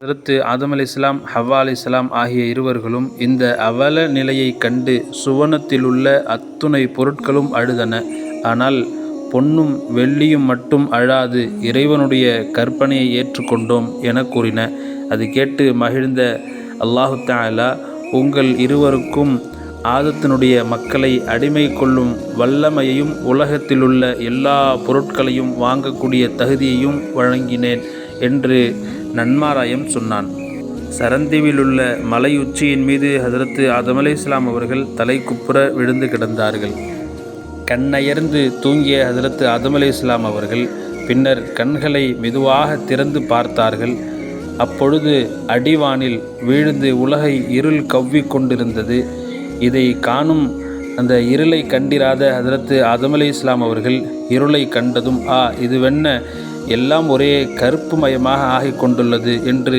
ஹஜ்ரத் ஆதம் அலைஹிஸ்ஸலாம், ஹவ்வா அலைஹிஸ்ஸலாம் ஆகிய இருவர்களும் இந்த அவல நிலையை கண்டு சுவனத்திலுள்ள அத்துணை பொருட்களும் அழுதன. ஆனால் பொன்னும் வெள்ளியும் மட்டும் அழாது இறைவனுடைய கற்பனையை ஏற்றுக்கொண்டோம் என கூறின. அது கேட்டு மகிழ்ந்த அல்லாஹு தஆலா, உங்கள் இருவருக்கும் ஆதத்தினுடைய மக்களை அடிமை கொள்ளும் வல்லமையையும் உலகத்திலுள்ள எல்லா பொருட்களையும் வாங்கக்கூடிய தகுதியையும் வழங்கினேன் என்று நன்மாராயம் சொன்னான். சரந்தீவிலுள்ள மலை உச்சியின் மீது ஹஜ்ரத் ஆதம் அலைஹிஸ்ஸலாம் அவர்கள் தலை குப்புற விழுந்து கிடந்தார்கள். கண்ணயர்ந்து தூங்கிய ஹஜ்ரத் ஆதம் அலைஹிஸ்ஸலாம் அவர்கள் பின்னர் கண்களை மெதுவாக திறந்து பார்த்தார்கள். அப்பொழுது அடிவானில் வீழ்ந்து உலகை இருள் கவ்வி கொண்டிருந்தது. இதை காணும் அந்த இருளை கண்டிராத ஹஜ்ரத் ஆதம் அலைஹிஸ்ஸலாம் அவர்கள் இருளை கண்டதும், இதுவென்ன, எல்லாம் ஒரே கருப்பு மயமாக ஆகிக் கொண்டுள்ளது என்று